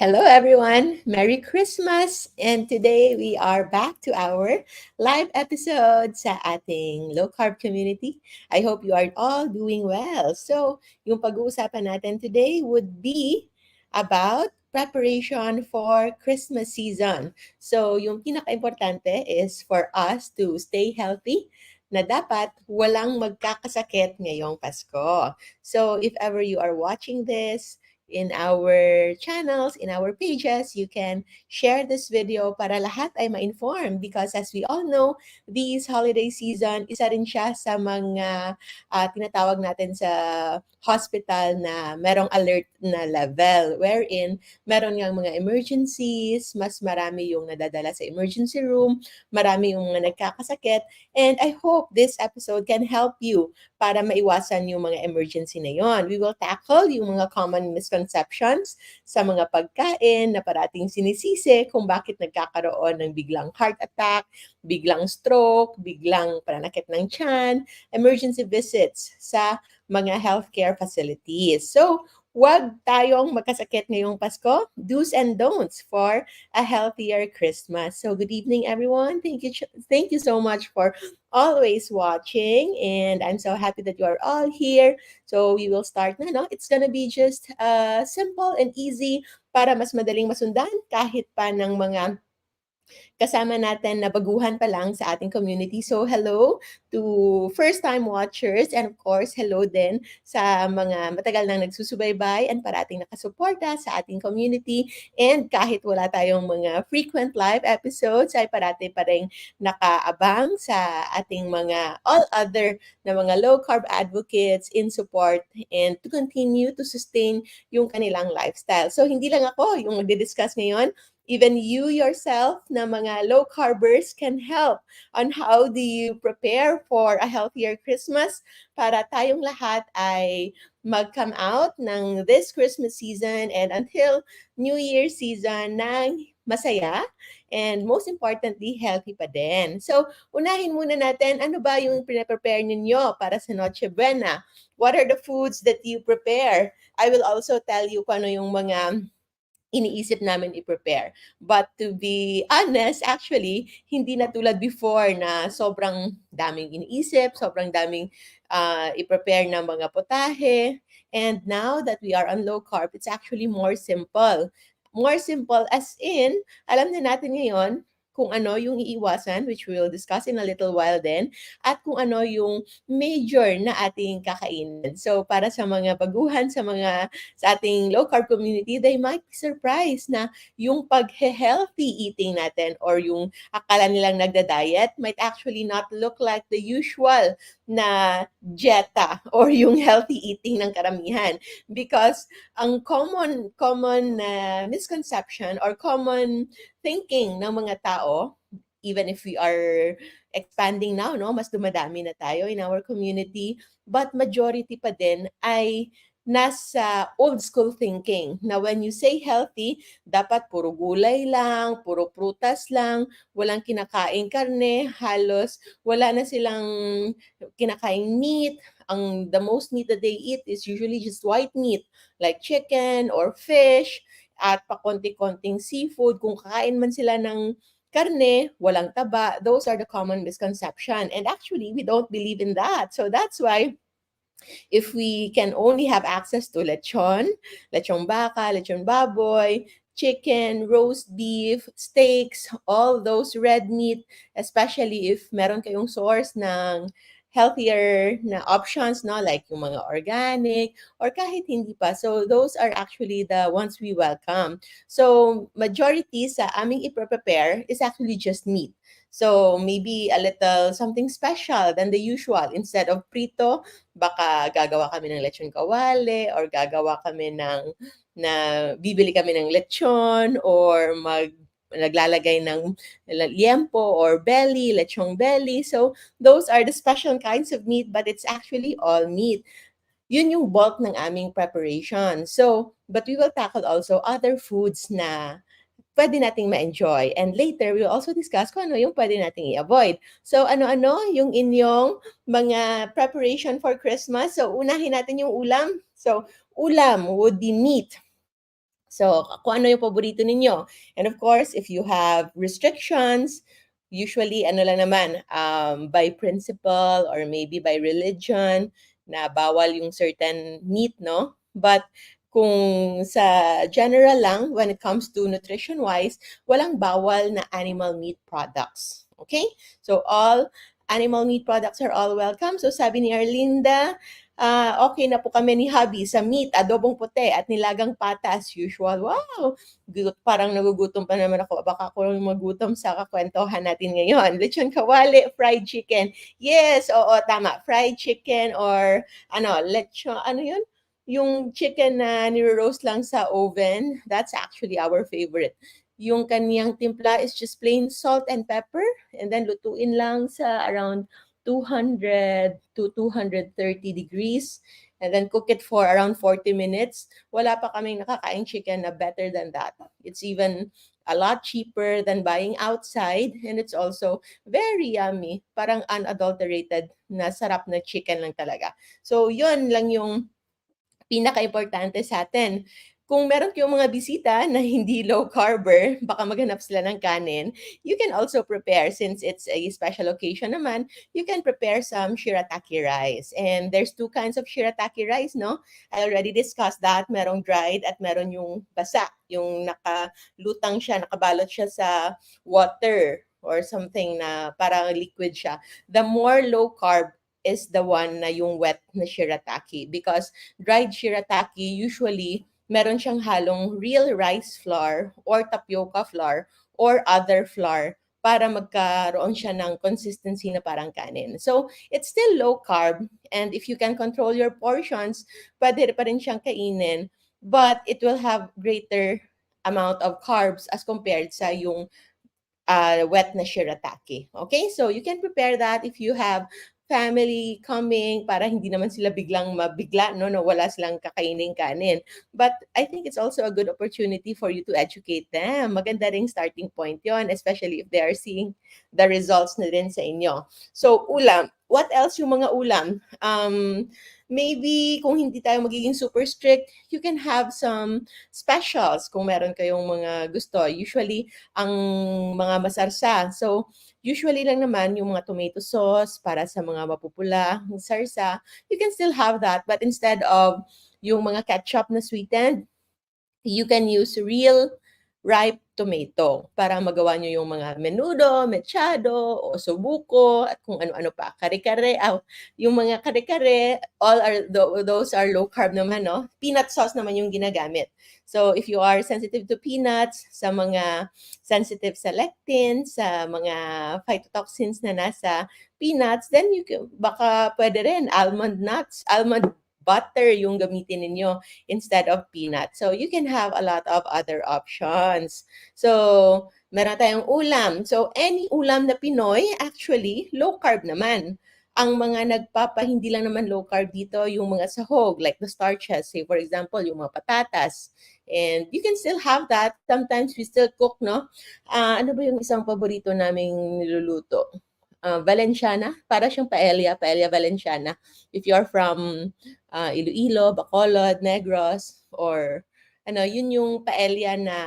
Hello, everyone. Merry Christmas! And today we are back to our live episode sa ating low-carb community. I hope you are all doing well. So, yung pag-uusapan natin today would be about preparation for Christmas season. So, yung pinaka-importante is for us to stay healthy na dapat walang magkakasakit ngayong Pasko. So, if ever you are watching this, in our channels, in our pages. You can share this video para lahat ay ma-inform because as we all know, this holiday season, isa rin siya sa mga tinatawag natin sa hospital na merong alert na level wherein meron nga mga emergencies, mas marami yung nadadala sa emergency room, marami yung mga nagkakasakit, and I hope this episode can help you para maiwasan yung mga emergency na yon. We will tackle yung mga common misconceptions sa mga pagkain na parating sinisisi kung bakit nagkakaroon ng biglang heart attack, biglang stroke, biglang pananakit ng tiyan, emergency visits sa mga healthcare facilities. So, huwag tayong magkasakit ngayong Pasko. Do's and don'ts for a healthier Christmas. So, good evening, everyone. Thank you so much for always watching, and I'm so happy that you are all here. So we will start na, no? It's gonna be just simple and easy para mas madaling masundan kahit pa ng mga kasama natin na baguhan pa lang sa ating community. So hello to first-time watchers, and of course, hello din sa mga matagal nang nagsusubaybay and parating nakasuporta sa ating community. And kahit wala tayong mga frequent live episodes, ay parati pa rin nakaabang sa ating mga all other na mga low-carb advocates in support and to continue to sustain yung kanilang lifestyle. So hindi lang ako yung magdi-discuss ngayon, even you yourself na mga low carbers can help on how do you prepare for a healthier Christmas para tayong lahat ay mag-come out ng this Christmas season and until New Year season ng masaya and most importantly, healthy pa din. So, unahin muna natin, ano ba yung prepare ninyo para sa Noche Buena? What are the foods that you prepare? I will also tell you kung ano yung mga iniisip namin i-prepare. But to be honest, actually, hindi na tulad before na sobrang daming iniisip, sobrang daming i-prepare na mga potahe. And now that we are on low carb, it's actually more simple. More simple as in, alam na natin ngayon kung ano yung iiwasan, which we will discuss in a little while then, at kung ano yung major na ating kakainin. So, para sa mga baguhan, sa ating low-carb community, they might be surprised na yung pag-healthy eating natin or yung akala nilang nagda-diet might actually not look like the usual na dieta or yung healthy eating ng karamihan. Because ang common misconception or common thinking ng mga tao, even if we are expanding now, no, mas dumadami na tayo in our community, but majority pa din ay nasa old school thinking na when you say healthy, dapat puro gulay lang, puro prutas lang, walang kinakaing karne, halos wala na silang kinakaing meat. The most meat that they eat is usually just white meat like chicken or fish at pakonti-konting seafood. Kung kakain man sila ng karne, walang taba, those are the common misconception. And actually, we don't believe in that. So that's why if we can only have access to lechong baka, lechon baboy, chicken, roast beef, steaks, all those red meat, especially if meron kayong source ng healthier na options, no? Like yung mga organic or kahit hindi pa. So those are actually the ones we welcome. So majority sa aming i-prepare is actually just meat. So maybe a little something special than the usual. Instead of prito, baka gagawa kami ng lechon kawale or gagawa kami bibili kami ng lechon or naglalagay ng liempo or belly, lechong belly. So those are the special kinds of meat, but it's actually all meat. Yun yung bulk ng aming preparation. So, but we will tackle also other foods na pwede nating ma-enjoy. And later, we'll also discuss kung ano yung pwede nating i-avoid. So, ano-ano yung inyong mga preparation for Christmas? So, unahin natin yung ulam. So, ulam would be meat. So, kung ano yung paborito ninyo. And of course, if you have restrictions, usually ano lang naman, by principle or maybe by religion, na bawal yung certain meat, no? But kung sa general lang, when it comes to nutrition-wise, walang bawal na animal meat products. Okay? So, all animal meat products are all welcome. So, sabi ni Arlinda, okay na po kami ni hubby sa meat, adobong puti at nilagang pata as usual. Wow! Parang nagugutom pa naman ako. Baka ako magutom sa kakwentuhan natin ngayon. Lechon kawali, fried chicken. Yes, oo, tama. Fried chicken or lechon, ano yun? Yung chicken na niro-roast lang sa oven, that's actually our favorite. Yung kaniyang timpla is just plain salt and pepper and then lutuin lang sa around 200 to 230 degrees and then cook it for around 40 minutes. Wala pa kaming nakakain chicken na better than that. It's even a lot cheaper than buying outside and it's also very yummy. Parang unadulterated na sarap na chicken lang talaga. So, yun lang yung pinaka-importante sa atin. Kung meron kayong mga bisita na hindi low carber, baka maghanap sila ng kanin, you can also prepare, since it's a special occasion naman, you can prepare some shirataki rice. And there's two kinds of shirataki rice, no? I already discussed that. Merong dried at meron yung basa, yung nakalutang siya, nakabalot siya sa water or something na parang liquid siya. The more low carb is the one na yung wet na shirataki, because dried shirataki usually meron siyang halong real rice flour or tapioca flour or other flour para magkaroon siya ng consistency na parang kanin. So, it's still low carb, and if you can control your portions, pwede pa rin siyang kainin, but it will have greater amount of carbs as compared sa yung wet na shirataki. Okay? So, you can prepare that if you have family coming para hindi naman sila biglang mabigla, no, na wala silang kakaining kanin. But I think it's also a good opportunity for you to educate them. Maganda ring starting point yon, especially if they are seeing the results na din sa inyo. So, ulam. What else yung mga ulam? Maybe kung hindi tayo magiging super strict, you can have some specials kung meron kayong mga gusto. Usually, ang mga masarsa. So, usually lang naman yung mga tomato sauce para sa mga mapupula, sarsa, you can still have that. But instead of yung mga ketchup na sweetened, you can use real ripe tomato para magawa nyo yung mga menudo, mechado, o subuko, at kung ano-ano pa. Kare-kare, yung mga kare-kare, those are low carb naman, no? Peanut sauce naman yung ginagamit. So, if you are sensitive to peanuts, sa mga sensitive sa lectin, sa mga phytotoxins na nasa peanuts, then baka pwede rin almond nuts, almond butter yung gamitin ninyo instead of peanut. So, you can have a lot of other options. So, meron tayong ulam. So, any ulam na Pinoy, actually, low carb naman. Ang mga hindi lang naman low carb dito, yung mga sahog, like the starches, say for example, yung mga patatas. And you can still have that. Sometimes we still cook, no? Ano ba yung isang paborito naming niluluto? Valenciana, para siyang paella Valenciana. If you're from Iloilo, Bacolod, Negros, or yun yung paella na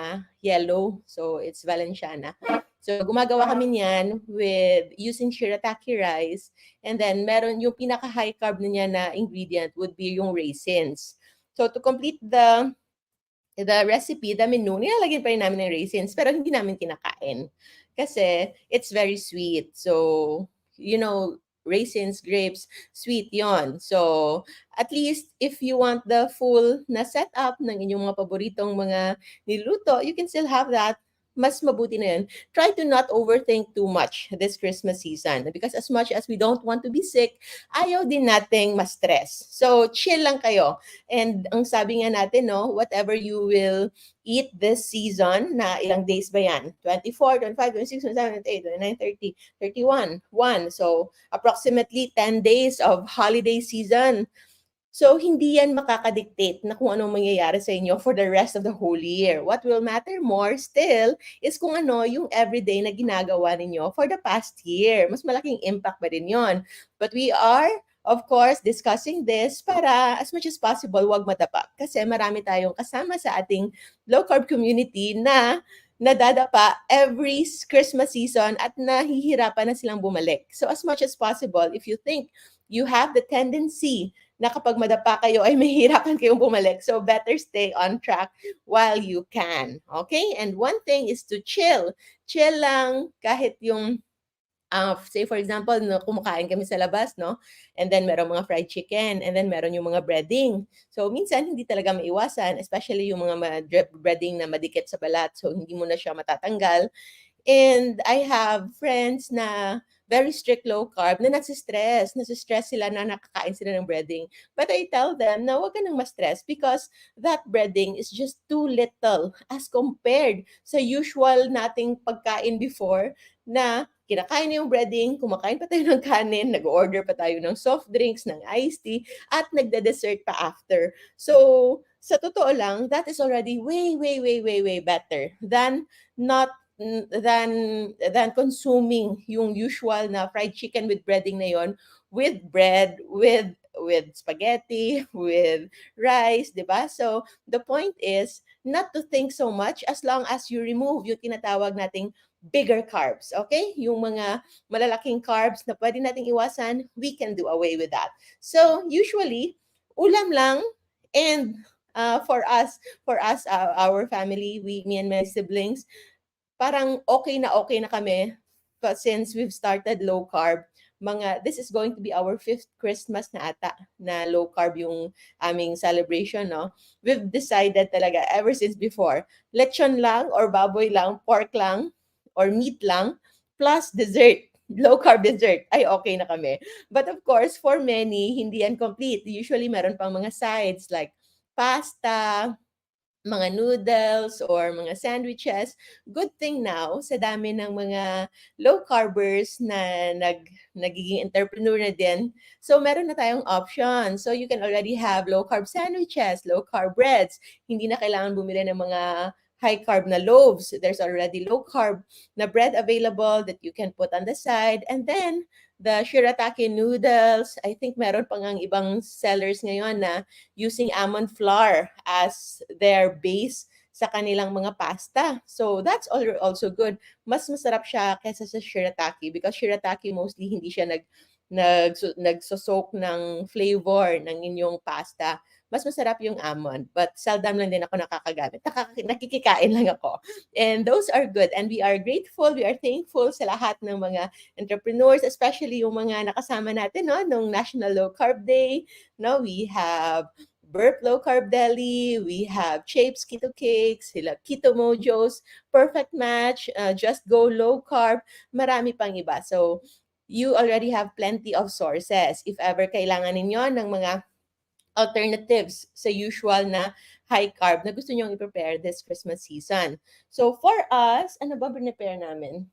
yellow. So, it's Valenciana. So, gumagawa kami niyan with using shirataki rice. And then, meron yung pinaka-high carb na niya na ingredient would be yung raisins. So, to complete the recipe, the menu, nilalagyan pa rin namin ng raisins, pero hindi namin kinakain. Kasi, it's very sweet. So, raisins, grapes, sweet yon. So, at least, if you want the full na setup ng inyong mga paboritong mga niluto, you can still have that. Mas mabuti na yun. Try to not overthink too much this Christmas season. Because as much as we don't want to be sick, ayaw din nating ma-stress. So, chill lang kayo. And ang sabi nga natin, no, whatever you will eat this season, na ilang days ba yan? 24, 25, 26, 27, 28, 29, 30, 31, 1. So, approximately 10 days of holiday season. So, hindi yan makakadictate na kung anong mangyayari sa inyo for the rest of the whole year. What will matter more still is kung ano yung everyday na ginagawa ninyo for the past year. Mas malaking impact ba din yon. But we are of course, discussing this para as much as possible, wag madapa. Kasi marami tayong kasama sa ating low carb community na nadadapa every Christmas season at nahihirapan na silang bumalik. So as much as possible, if you think you have the tendency na kapag madapa kayo ay mahihirapan kayong bumalik, so better stay on track while you can. Okay? And one thing is to chill. Chill lang kahit yung say for example, no, kumakain kami sa labas, no? And then merong mga fried chicken, and then meron yung mga breading. So minsan hindi talaga maiwasan, especially yung mga breading na madikit sa balat. So hindi mo na siya matatanggal. And I have friends na very strict low carb na nasistress. Nasistress sila na nakakain sila ng breading. But I tell them na huwag ka nang ma-stress because that breading is just too little as compared sa usual nating pagkain before na kinakain na yung breading, kumakain pa tayo ng kanin, nag-order pa tayo ng soft drinks, ng iced tea, at nagde-dessert pa after. So, sa totoo lang, that is already way, way, way, way, way better than not than consuming yung usual na fried chicken with breading na yon with bread, with spaghetti, with rice, 'di ba? So, the point is not to think so much as long as you remove yung tinatawag nating bigger carbs, okay? Yung mga malalaking carbs na pwede nating iwasan, we can do away with that. So, usually, ulam lang and our family, me and my siblings, parang okay na kami but since we've started low carb, this is going to be our fifth Christmas na ata na low carb yung aming celebration, no? We've decided talaga ever since before, lechon lang or baboy lang, pork lang, or meat lang, plus dessert. Low carb dessert, ay okay na kami. But of course, for many, hindi yan complete. Usually, meron pang mga sides like pasta, mga noodles or mga sandwiches. Good thing now, sa dami ng mga low carbers na nagiging entrepreneur na din, so meron na tayong option. So you can already have low carb sandwiches, low carb breads. Hindi na kailangan bumili ng mga high carb na loaves. There's already low carb na bread available that you can put on the side. And then, the shirataki noodles, I think meron pang ang ibang sellers ngayon na using almond flour as their base sa kanilang mga pasta. So that's also good. Mas masarap siya kaysa sa shirataki because shirataki mostly hindi siya nagso-soak ng flavor ng inyong pasta. Mas masarap yung almond. But seldom lang din ako nakakagamit. Nakikikain lang ako. And those are good. And we are grateful, we are thankful sa lahat ng mga entrepreneurs, especially yung mga nakasama natin, no, nung National Low Carb Day. No, we have Burp Low Carb Deli, we have Shapes Keto Cakes, sila Keto Mojos, Perfect Match, Just Go Low Carb, marami pang iba. So, you already have plenty of sources. If ever kailangan ninyo ng mga alternatives sa usual na high carb na gusto nyong i-prepare this Christmas season. So for us, ano ba prepare namin?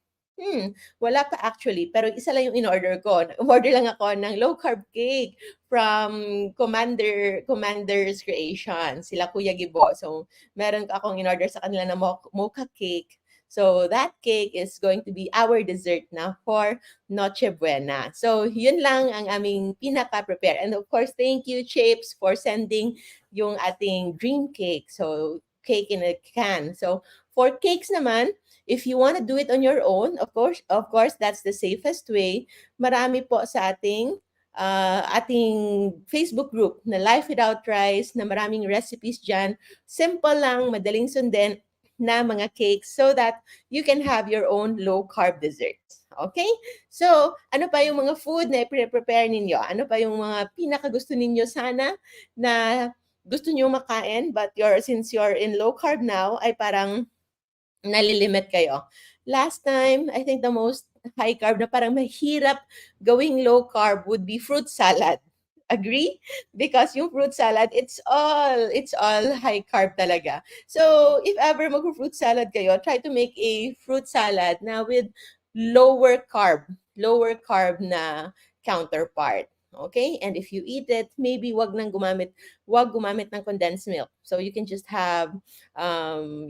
Wala pa actually, pero isa lang yung in-order ko. Umorder lang ako ng low carb cake from Commander's Creation, sila Kuya Gibo. So meron akong in-order sa kanila na mocha cake. So that cake is going to be our dessert na for Noche Buena. So, yun lang ang aming pinaka-prepare. And of course, thank you, Chips, for sending yung ating dream cake. So, cake in a can. So, for cakes naman, if you want to do it on your own, of course, that's the safest way. Marami po sa ating Facebook group na Life Without Rice, na maraming recipes dyan. Simple lang, madaling sundin na mga cakes so that you can have your own low-carb desserts. Okay? So, ano pa yung mga food na i-prepare ninyo? Ano pa yung mga pinakagusto ninyo sana na gusto niyo makain but since you're in low-carb now, ay parang nalilimit kayo. Last time, I think the most high carb na parang mahirap gawing low carb would be fruit salad. Agree? Because yung fruit salad, it's all high carb talaga. So, if ever mag-fruit salad kayo, try to make a fruit salad na with lower carb na counterpart. Okay? And if you eat it, maybe wag gumamit ng condensed milk. So, you can just have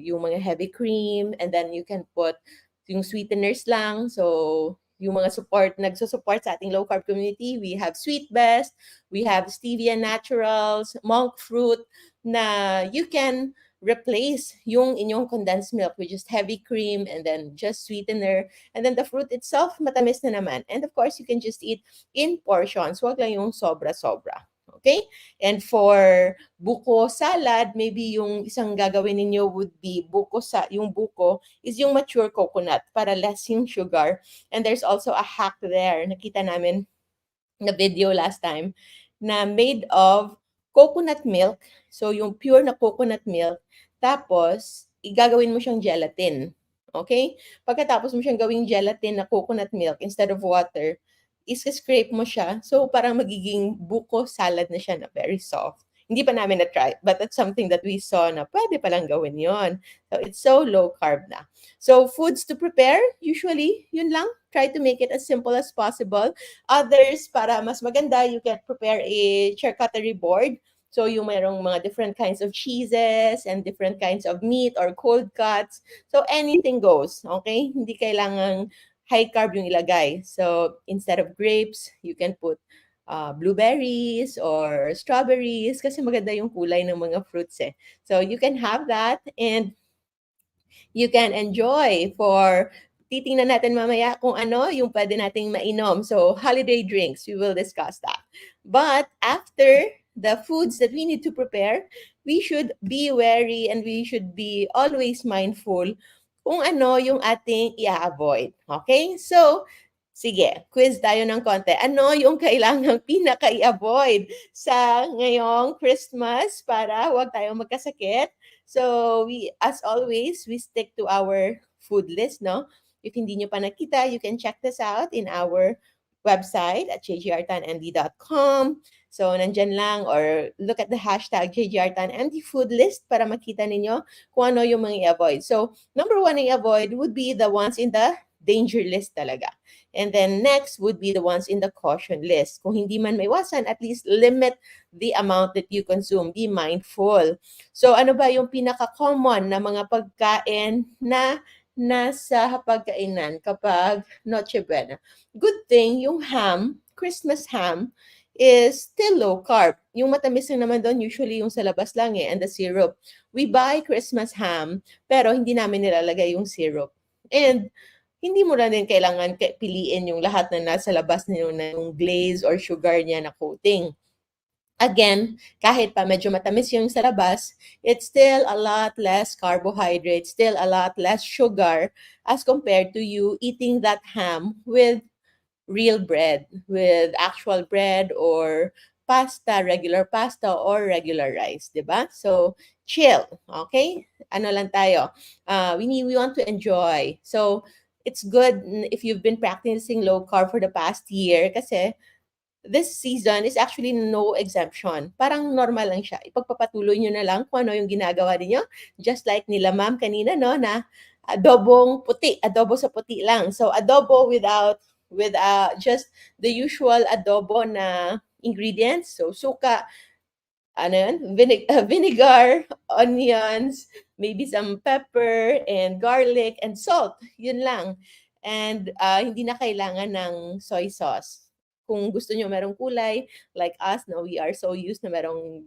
yung mga heavy cream and then you can put yung sweeteners lang. So, yung mga nagsusupport sa ating low carb community. We have Sweet Best, we have Stevia Naturals, monk fruit na you can replace yung inyong condensed milk with just heavy cream and then just sweetener. And then the fruit itself, matamis na naman. And of course, you can just eat in portions. Huwag lang yung sobra-sobra. Okay? And for buko salad, maybe yung isang gagawin ninyo would be yung buko is yung mature coconut para less yung sugar. And there's also a hack there. Nakita namin na video last time na made of coconut milk. So, yung pure na coconut milk. Tapos, igagawin mo siyang gelatin. Okay? Pagkatapos mo siyang gawing gelatin na coconut milk instead of water, is-scrape mo siya. So, parang magiging buko salad na siya na very soft. Hindi pa namin na-try, but that's something that we saw na pwede palang gawin yon. So, it's so low carb na. So, foods to prepare, usually, yun lang. Try to make it as simple as possible. Others, para mas maganda, you can prepare a charcuterie board. So, yung mayroong mga different kinds of cheeses and different kinds of meat or cold cuts. So, anything goes, okay? Hindi kailangang high carb yung ilagay. So, instead of grapes, you can put blueberries or strawberries kasi maganda yung kulay ng mga fruits eh. So, you can have that and you can enjoy for titingnan natin mamaya kung ano yung pwede nating mainom. So, holiday drinks, we will discuss that. But after the foods that we need to prepare, we should be wary and we should be always mindful kung ano yung ating i-avoid. Okay? So, sige, quiz tayo ng konti. Ano yung kailangang pinaka-i-avoid sa ngayong Christmas para huwag tayong magkasakit? So, as always, we stick to our food list, no? If hindi nyo pa nakita, you can check this out in our website at jgrtannd.com. So, nandyan lang or look at the hashtag jgrtannd food list para makita ninyo kung ano yung mga i-avoid. So, number one i-avoid would be the ones in the danger list talaga. And then next would be the ones in the caution list. Kung hindi man maiwasan, at least limit the amount that you consume. Be mindful. So ano ba yung pinaka-common na mga pagkain na nasa hapagkainan kapag Noche Buena? Good thing, yung ham, Christmas ham, is still low carb. Yung matamis lang naman doon, usually yung sa labas lang and the syrup. We buy Christmas ham, pero hindi namin nilalagay yung syrup. And hindi mo na din kailangan piliin yung lahat na nasa labas na yung glaze or sugar niya na coating. Again, kahit pa medyo matamis yung sa labas, it's still a lot less carbohydrate, still a lot less sugar as compared to you eating that ham with real bread, with actual bread or pasta, regular pasta or regular rice, 'di ba? So, chill, okay? Ano lang tayo. We want to enjoy. So, it's good if you've been practicing low carb for the past year kasi this season is actually no exemption. Parang normal lang siya. Ipagpapatuloy nyo na lang kung ano yung ginagawa ninyo. Just like nila ma'am kanina, no, na adobong puti, adobo sa puti lang. So, adobo with just the usual adobo na ingredients. So, suka, ano yun? Vinegar, onions, maybe some pepper and garlic and salt. Yun lang. And hindi na kailangan ng soy sauce. Kung gusto nyo merong kulay, like us, no, we are so used na merong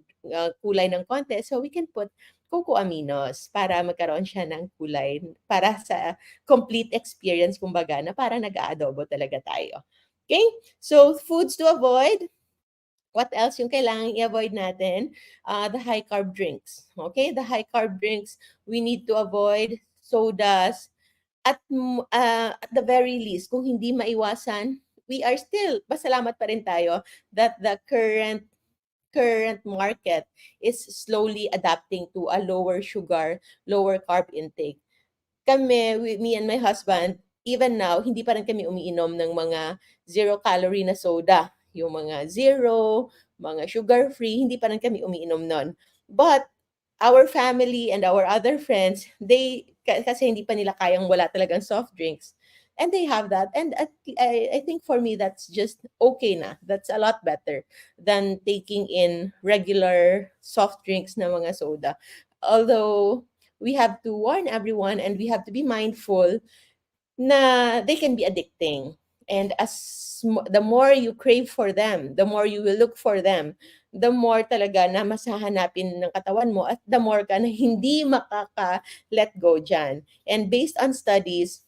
kulay ng konti. So we can put cocoa aminos para magkaroon siya ng kulay para sa complete experience, kumbaga, na para nag-aadobo talaga tayo. Okay? So, foods to avoid. What else yung kailangan i-avoid natin? The high carb drinks. Okay? The high carb drinks, we need to avoid sodas. At the very least, kung hindi maiwasan, we are still, pasalamat pa rin tayo that the current market is slowly adapting to a lower sugar, lower carb intake. Me and my husband, even now, hindi pa rin kami umiinom ng mga zero-calorie na soda. Yung mga zero, mga sugar-free, hindi pa rin kami umiinom nun. But, our family and our other friends, kasi hindi pa nila kayang wala talagang soft drinks. And they have that. And I think for me, that's just okay na. That's a lot better than taking in regular soft drinks na mga soda. Although, we have to warn everyone and we have to be mindful na they can be addicting. And the more you crave for them, the more you will look for them, the more talaga na mas hahanapin ng katawan mo at the more ka na hindi makaka-let go dyan. And based on studies,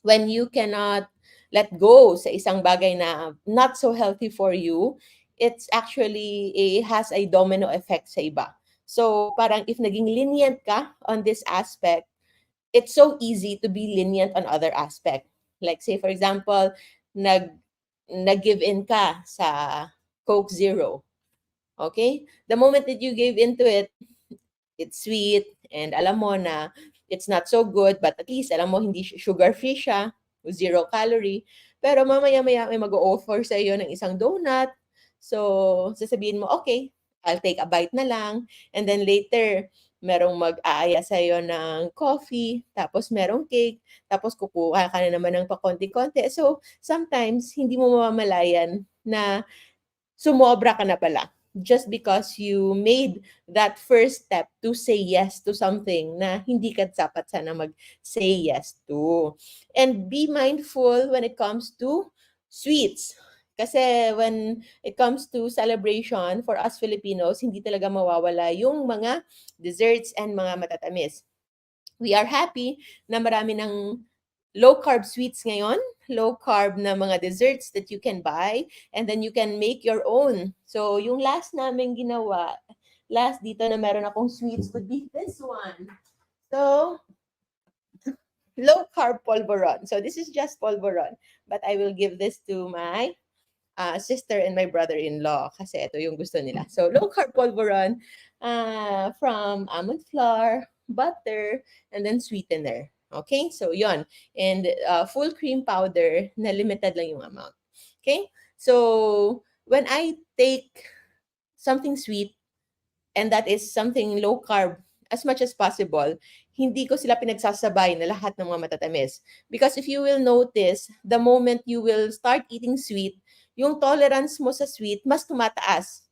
when you cannot let go sa isang bagay na not so healthy for you, it's actually has a domino effect sa iba. So parang if naging lenient ka on this aspect, it's so easy to be lenient on other aspect. Like say for example, nag nag-give in ka sa Coke Zero. Okay? The moment that you gave into it, it's sweet and alam mo na it's not so good but at least alam mo hindi sugar free siya, zero calorie. Pero mamaya-maya may mag-o-offer sa iyo ng isang donut. So, sasabihin mo, okay, I'll take a bite na lang. And then later, merong mag-aaya sa iyo ng coffee, tapos merong cake, tapos kukuha ka na naman ng pakonti-konti. So, sometimes, hindi mo mamamalayan na sumobra ka na pala just because you made that first step to say yes to something na hindi ka dapat sana mag-say yes to. And be mindful when it comes to sweets. Kasi when it comes to celebration, for us Filipinos, hindi talaga mawawala yung mga desserts and mga matatamis. We are happy na marami ng low carb sweets ngayon, low carb na mga desserts that you can buy and then you can make your own. So yung last namin ginawa, last dito na meron akong sweets would be this one. So low carb polvoron. So this is just polvoron, but I will give this to my sister and my brother-in-law kasi ito yung gusto nila. So low carb polvoron from almond flour, butter, and then sweetener. Okay? So yon. And full cream powder na limited lang yung amount. Okay? So when I take something sweet and that is something low carb as much as possible, hindi ko sila pinagsasabay na lahat ng mga matatamis. Because if you will notice, the moment you will start eating sweet, yung tolerance mo sa sweet mas tumataas.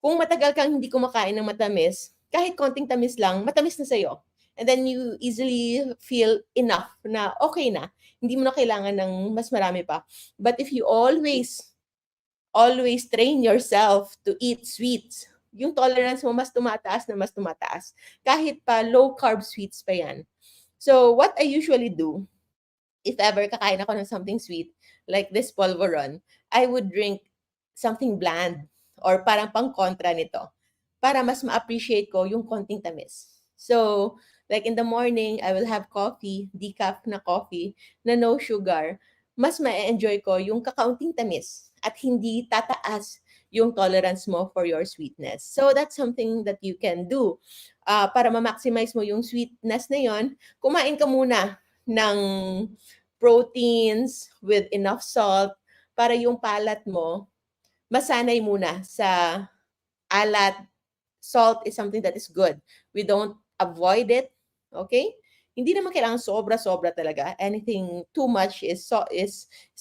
Kung matagal kang hindi kumakain ng matamis, kahit konting tamis lang, matamis na sa'yo. And then you easily feel enough na okay na. Hindi mo na kailangan ng mas marami pa. But if you always train yourself to eat sweets, yung tolerance mo mas tumataas na mas tumataas. Kahit pa low carb sweets pa yan. So what I usually do, if ever kakain ako ng something sweet, like this polvoron, I would drink something bland or parang pang-kontra nito para mas ma-appreciate ko yung konting tamis. So, like in the morning, I will have coffee, decaf na coffee, na no sugar. Mas ma-enjoy ko yung kakaunting tamis at hindi tataas yung tolerance mo for your sweetness. So, that's something that you can do. Para ma-maximize mo yung sweetness na yon, kumain ka muna ng proteins with enough salt para yung palat mo masanay muna sa alat. Salt is something that is good. We don't avoid it, okay? Hindi naman kailangan sobra-sobra talaga. Anything too much is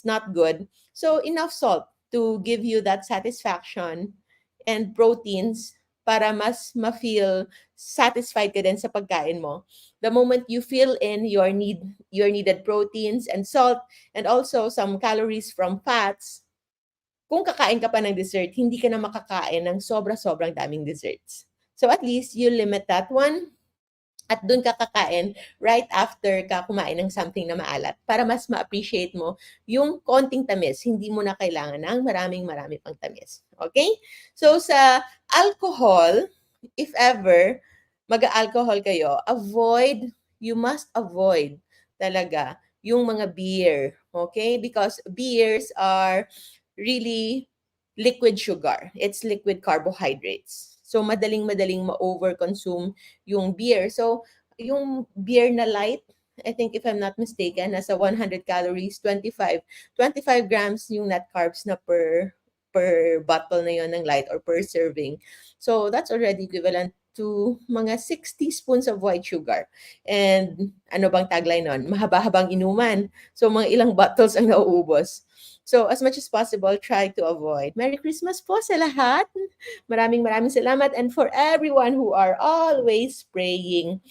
not good. So enough salt to give you that satisfaction and proteins para mas ma-feel satisfied ka din sa pagkain mo. The moment you fill in your needed proteins and salt and also some calories from fats, kung kakain ka pa ng dessert, hindi ka na makakain ng sobra-sobrang daming desserts. So at least you limit that one at dun ka kakain right after ka kumain ng something na maalat para mas ma-appreciate mo yung konting tamis. Hindi mo na kailangan ng marami pang tamis. Okay? So sa alcohol, if ever mag-alcohol kayo, you must avoid talaga yung mga beer. Okay? Because beers are really liquid sugar. It's liquid carbohydrates. So, madaling ma-overconsume yung beer. So, yung beer na light, I think if I'm not mistaken, nasa 100 calories, 25 grams yung net carbs na per bottle na yon ng light or per serving. So, that's already equivalent to mga 60 spoons of white sugar. And ano bang tagline nun? Mahaba-habang inuman. So, mga ilang bottles ang nauubos. So, as much as possible, try to avoid. Merry Christmas po sa lahat. Maraming salamat. And for everyone who are always praying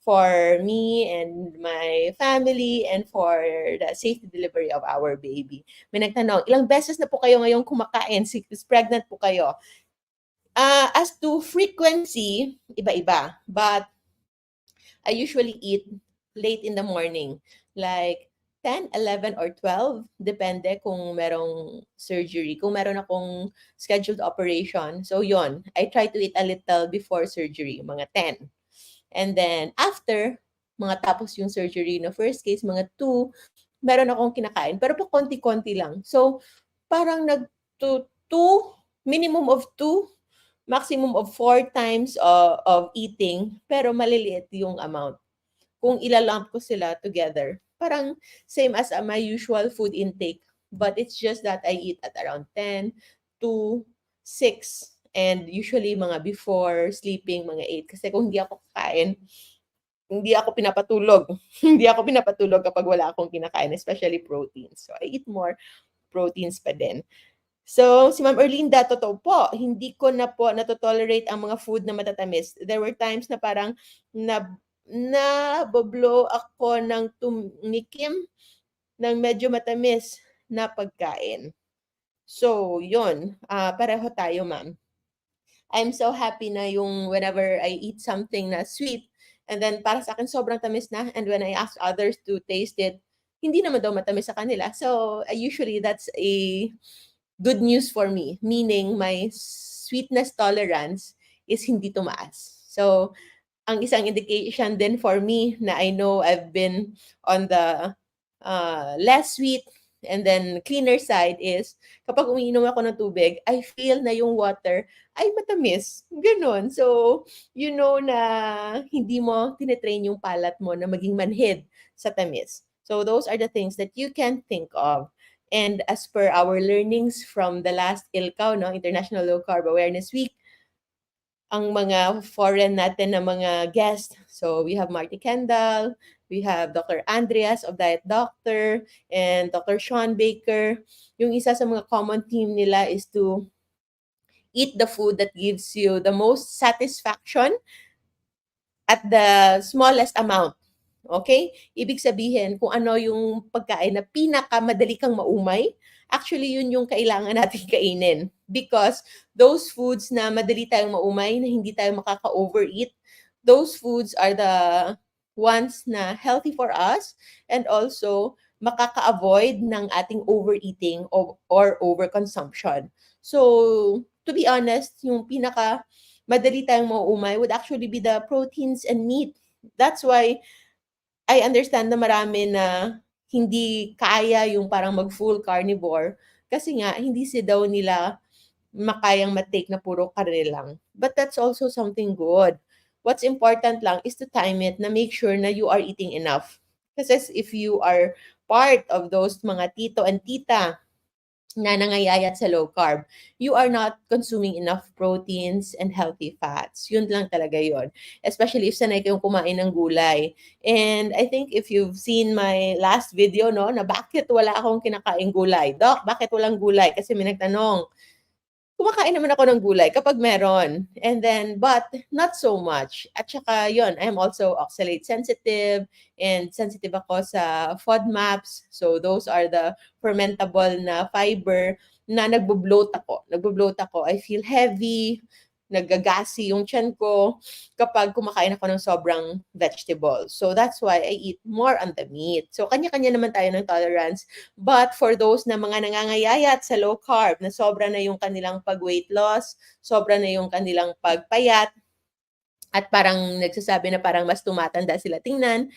for me and my family and for the safety delivery of our baby. May nagtanong, ilang beses na po kayo ngayong kumakain? Since pregnant po kayo. As to frequency, iba-iba. But I usually eat late in the morning, like 10, 11, or 12. Depende kung merong surgery. Kung meron akong scheduled operation. So, yon. I try to eat a little before surgery, mga 10. And then, after, mga tapos yung surgery na first case, mga 2, meron akong kinakain. Pero po konti-konti lang. So, parang two, minimum of 2, maximum of 4 times of eating, pero maliliit yung amount. Kung ilalump ko sila together, parang same as my usual food intake. But it's just that I eat at around 10 to 6. And usually mga before sleeping, mga 8. Kasi kung hindi ako kakain, hindi ako pinapatulog. Hindi ako pinapatulog kapag wala akong kinakain, especially proteins. So I eat more proteins pa din. So, si Ma'am Erlinda, totoo po, hindi ko na po nato-tolerate ang mga food na matatamis. There were times na parang na naboblow ako ng tumikim ng medyo matamis na pagkain. So, yun, pareho tayo, ma'am. I'm so happy na yung whenever I eat something na sweet, and then para sa akin sobrang tamis na, and when I ask others to taste it, hindi naman daw matamis sa kanila. So, usually that's a good news for me, meaning my sweetness tolerance is hindi tumaas. So, ang isang indication din for me na I know I've been on the less sweet and then cleaner side is kapag umiinom ako ng tubig, I feel na yung water ay matamis. Ganon. So, you know na hindi mo tinetrain yung palat mo na maging manhid sa tamis. So, those are the things that you can think of. And as per our learnings from the last ILCAW, no, International Low Carb Awareness Week, ang mga foreign natin na mga guest. So we have Marty Kendall, we have Dr. Andreas of Diet Doctor, and Dr. Sean Baker. Yung isa sa mga common theme nila is to eat the food that gives you the most satisfaction at the smallest amount. Okay? Ibig sabihin, kung ano yung pagkain na pinakamadali kang maumay, actually yun yung kailangan natin kainin. Because those foods na madali tayong maumay, na hindi tayo makaka-overeat, those foods are the ones na healthy for us and also makaka-avoid ng ating overeating or overconsumption. So, to be honest, yung pinaka madali tayong mauumay would actually be the proteins and meat. That's why I understand na marami na hindi kaya yung parang mag-full carnivore kasi nga hindi daw nila makayang matake na puro karne lang. But that's also something good. What's important lang is to time it na make sure na you are eating enough. Kasi if you are part of those mga tito and tita na nangayayat sa low carb, you are not consuming enough proteins and healthy fats. Yun lang talaga yun. Especially if sanay kayong kumain ng gulay. And I think if you've seen my last video, no, na bakit wala akong kinakain gulay. Doc, bakit walang gulay? Kasi may nagtanong. Kumakain naman ako ng gulay kapag meron. And then, but not so much. At saka yun, I'm also oxalate sensitive and sensitive ako sa FODMAPs. So those are the fermentable na fiber na nagbo-bloat ako. Nagbo-bloat ako. I feel heavy, naggagasi yung tiyan ko kapag kumakain ako ng sobrang vegetables. So that's why I eat more on the meat. So kanya-kanya naman tayo ng tolerance. But for those na mga nangangayayat sa low carb, na sobra na yung kanilang pag-weight loss, sobra na yung kanilang pagpayat, at parang nagsasabi na parang mas tumatanda sila tingnan,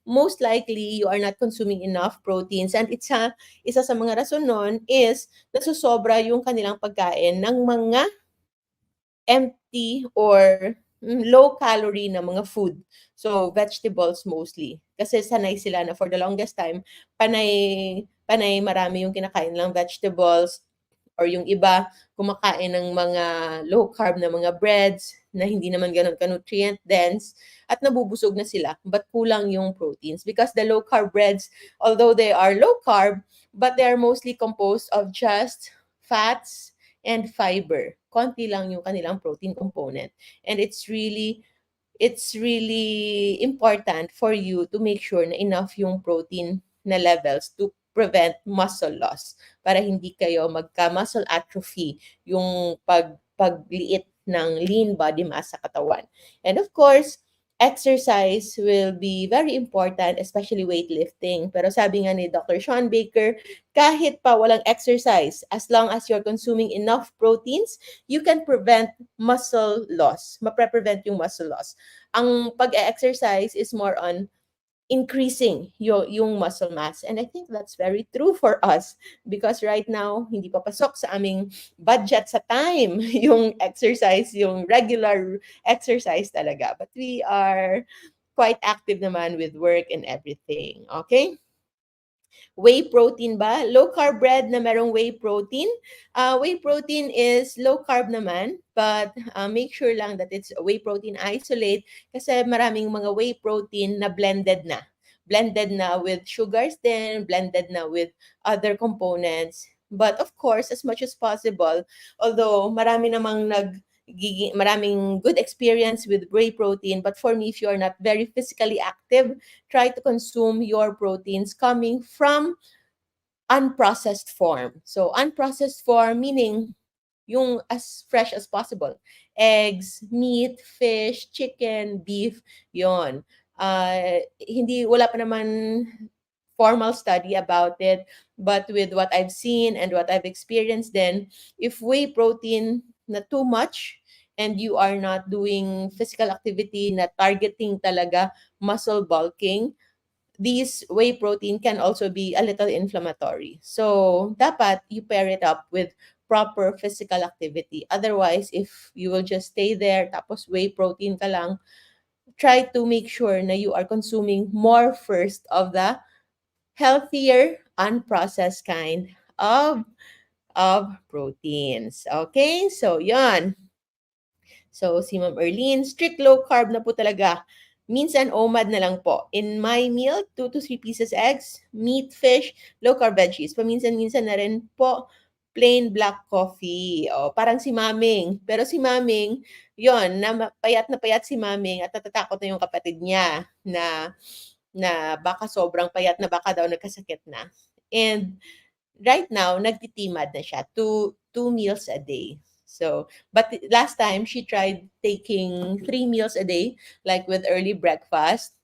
most likely you are not consuming enough proteins. And isa sa mga rason nun is nasusobra yung kanilang pagkain ng mga empty or low calorie na mga food. So, vegetables mostly. Kasi sanay sila na for the longest time, panay marami yung kinakain lang vegetables, or yung iba kumakain ng mga low carb na mga breads na hindi naman ganun ka-nutrient dense at nabubusog na sila but kulang yung proteins because the low carb breads, although they are low carb, but they are mostly composed of just fats and fiber. Konti lang yung kanilang protein component. And it's really it's really important for you to make sure na enough yung protein na levels to prevent muscle loss para hindi kayo magka-muscle atrophy yung pagliit ng lean body mass sa katawan. And of course, exercise will be very important, especially weightlifting. Pero sabi nga ni Dr. Sean Baker, kahit pa walang exercise, as long as you're consuming enough proteins, you can prevent muscle loss. Mapre-prevent yung muscle loss. Ang pag-exercise is more on increasing yung muscle mass. And I think that's very true for us because right now, hindi pa pasok sa aming budget sa time yung exercise, yung regular exercise talaga. But we are quite active naman with work and everything. Okay? Whey protein ba? Low carb bread na merong whey protein. Whey protein is low carb naman, but make sure lang that it's whey protein isolate kasi maraming mga whey protein na blended na. Blended na with sugars din, blended na with other components. But of course, as much as possible, although maraming good experience with whey protein, but for me, if you are not very physically active, try to consume your proteins coming from unprocessed form. So unprocessed form meaning yung as fresh as possible. Eggs, meat, fish, chicken, beef, yon. Wala pa naman formal study about it, but with what I've seen and what I've experienced then, if whey protein na too much and you are not doing physical activity na targeting talaga muscle bulking, these whey protein can also be a little inflammatory. So, dapat you pair it up with proper physical activity. Otherwise, if you will just stay there, tapos whey protein ka lang, try to make sure na you are consuming more first of the healthier, unprocessed kind of proteins. Okay? So, yon. So, si Ma'am Erlene, strict low carb na po talaga. Minsan, OMAD na lang po. In my meal, 2 to 3 pieces eggs, meat, fish, low carb veggies. Paminsan-minsan na rin po, plain black coffee. O, parang si Maming. Pero si Maming, yon na payat si Maming at natatakot na yung kapatid niya na baka sobrang payat na baka daw nagkasakit na. And right now, nagtitimad na siya. Two meals a day. So, but last time, she tried taking 3 meals a day, like with early breakfast.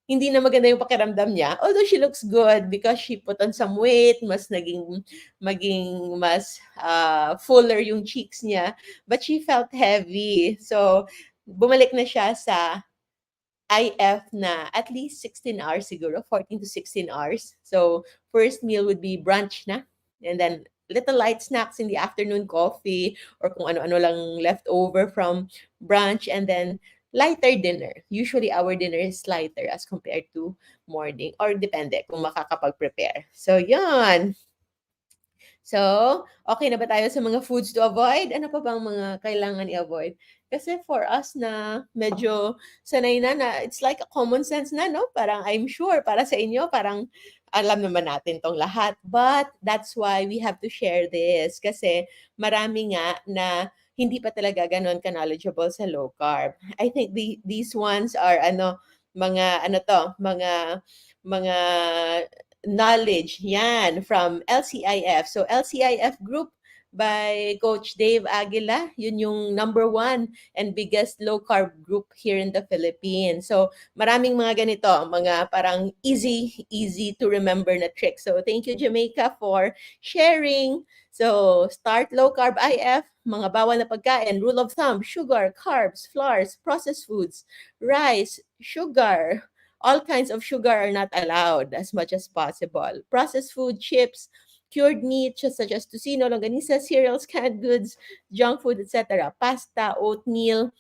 Hindi na maganda yung pakiramdam niya. Although she looks good because she put on some weight, maging mas fuller yung cheeks niya. But she felt heavy. So, bumalik na siya sa IF na at least 16 hours siguro, 14 to 16 hours. So, first meal would be brunch na. And then, little light snacks in the afternoon, coffee, or kung ano-ano lang left over from brunch. And then, lighter dinner. Usually, our dinner is lighter as compared to morning. Or depende kung makakapag-prepare. So, yon. So, okay na ba tayo sa mga foods to avoid? Ano pa bang mga kailangan i-avoid? Kasi for us na medyo sanay na it's like a common sense na, no? Parang I'm sure para sa inyo, parang alam naman natin tong lahat. But that's why we have to share this. Kasi marami nga na hindi pa talaga ganon ka-knowledgeable sa low carb. I think these ones are mga knowledge yan from LCIF. So LCIF group by Coach Dave Aguila, yun yung number 1 and biggest low carb group here in the Philippines. So maraming mga ganito, mga parang easy to remember na tricks. So thank you Jamaica for sharing. So start low carb IF, mga bawal na pagkain, rule of thumb, sugar, carbs, flours, processed foods, rice, sugar, all kinds of sugar are not allowed as much as possible. Processed food, chips, cured meat such as tocino, longanisa, cereals, canned goods, junk food, etc. Pasta, oatmeal,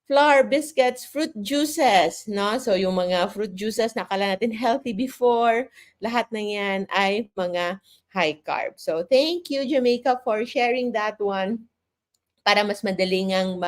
flour, biscuits, fruit juices, no? So yung mga fruit juices na akala natin healthy before, lahat na yan ay mga high carb. So thank you Jamaica for sharing that one para mas madaling ang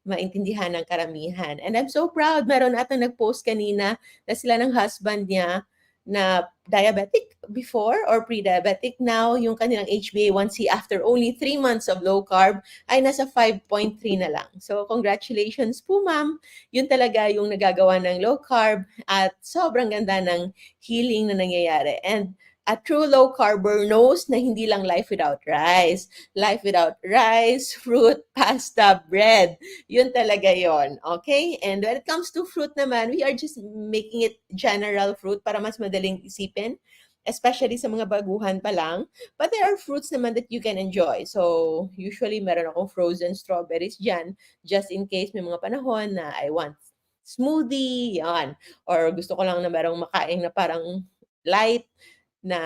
maintindihan ng karamihan. And I'm so proud, meron atang nag-post kanina na sila ng husband niya na diabetic before or pre-diabetic, now yung kanilang HbA1c after only 3 months of low carb ay nasa 5.3 na lang. So congratulations po ma'am. Yun talaga yung nagagawa ng low carb at sobrang ganda ng healing na nangyayari. And a true low carber knows na hindi lang life without rice. Life without rice, fruit, pasta, bread. Yun talaga yon. Okay? And when it comes to fruit naman, we are just making it general fruit para mas madaling isipin, especially sa mga baguhan pa lang. But there are fruits naman that you can enjoy. So, usually meron akong frozen strawberries dyan, just in case may mga panahon na I want smoothie, yan. Or gusto ko lang na merong makain na parang light, na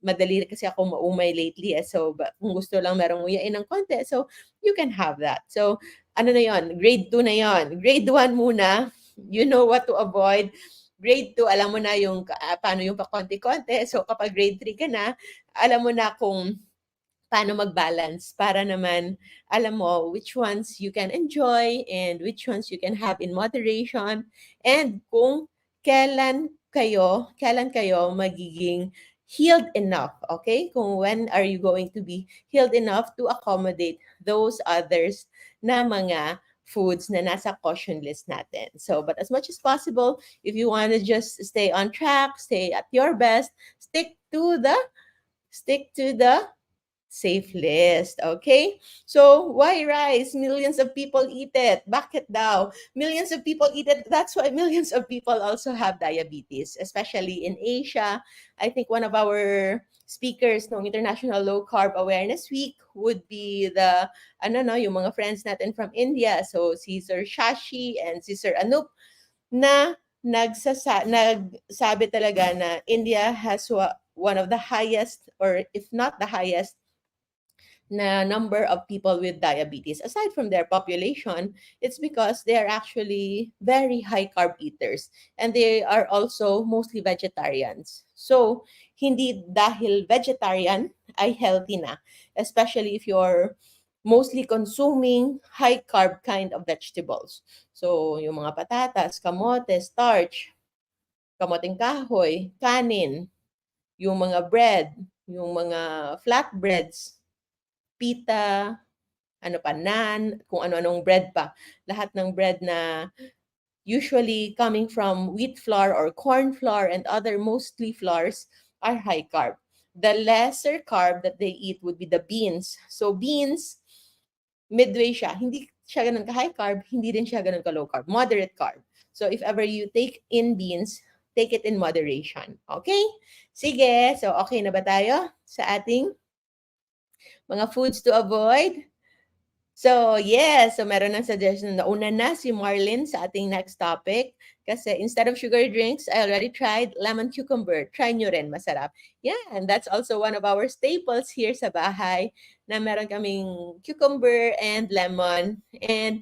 madali kasi ako maumay lately eh. So, kung gusto lang merong uyain ng konti, so you can have that. So, ano na yon? Grade 2 na yon. Grade 1 muna, you know what to avoid. Grade 2, alam mo na yung paano yung pakonti-konti. So, kapag grade 3 ka na, alam mo na kung paano mag-balance para naman alam mo which ones you can enjoy and which ones you can have in moderation and kung kailan kayo magiging healed enough, okay? Kung when are you going to be healed enough to accommodate those others na mga foods na nasa caution list natin. So, but as much as possible, if you want to just stay on track, stay at your best, stick to the safe list. Okay? So, why rice? Millions of people eat it. Bakit daw? Millions of people eat it. That's why millions of people also have diabetes, especially in Asia. I think one of our speakers ng International Low Carb Awareness Week would be yung mga friends natin from India. So, si Sir Shashi and si Sir Anup na nagsabi talaga na India has one of the highest, or if not the highest, na number of people with diabetes. Aside from their population, it's because they are actually very high carb eaters and they are also mostly vegetarians. So, hindi dahil vegetarian ay healthy na, especially if you're mostly consuming high carb kind of vegetables. So, yung mga patatas, kamote, starch, kamoting kahoy, kanin, yung mga bread, yung mga flatbreads, pita, ano pa, naan, kung ano-anong bread pa. Lahat ng bread na usually coming from wheat flour or corn flour and other mostly flours are high carb. The lesser carb that they eat would be the beans. So beans, midway siya. Hindi siya ganun ka-high carb, hindi din siya ganun ka-low carb. Moderate carb. So if ever you take in beans, take it in moderation. Okay? Sige. So okay na ba tayo sa ating mga foods to avoid? So, yes. So, meron ng suggestion. Nauna na si Marlene sa ating next topic. Kasi instead of sugar drinks, I already tried lemon cucumber. Try nyo rin. Masarap. Yeah, and that's also one of our staples here sa bahay na meron kaming cucumber and lemon. And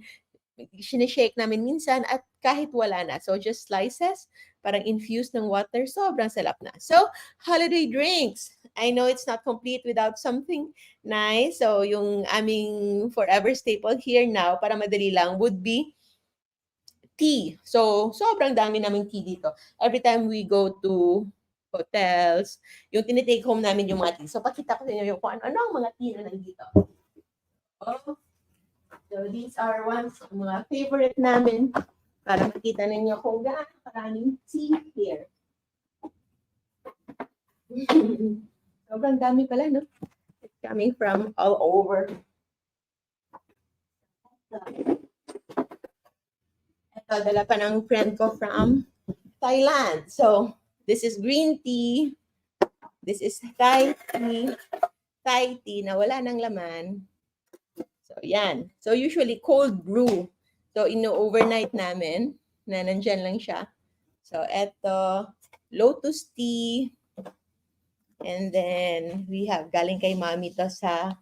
sinishake namin minsan at kahit wala na. So, just slices, parang infused ng water, sobrang sarap na. So, holiday drinks. I know it's not complete without something nice. So, yung aming forever staple here now, para madali lang, would be tea. So, sobrang dami naming tea dito. Every time we go to hotels, yung tinitake home namin yung mga tea. So, pakita ko sa inyo yung kung ano ang mga tea na nandito. Oh, so, these are ones, mga favorite namin para makita ninyo kung gaano karaming tea here. Sobrang dami pala, no? It's coming from all over. Ito, dala pa ng friend ko from Thailand. So, this is green tea. This is Thai tea. Thai tea na wala ng laman. So, yan. So, usually cold brew. So, ino-overnight namin na nandyan lang siya. So, eto, lotus tea. And then, we have galing kay mami to sa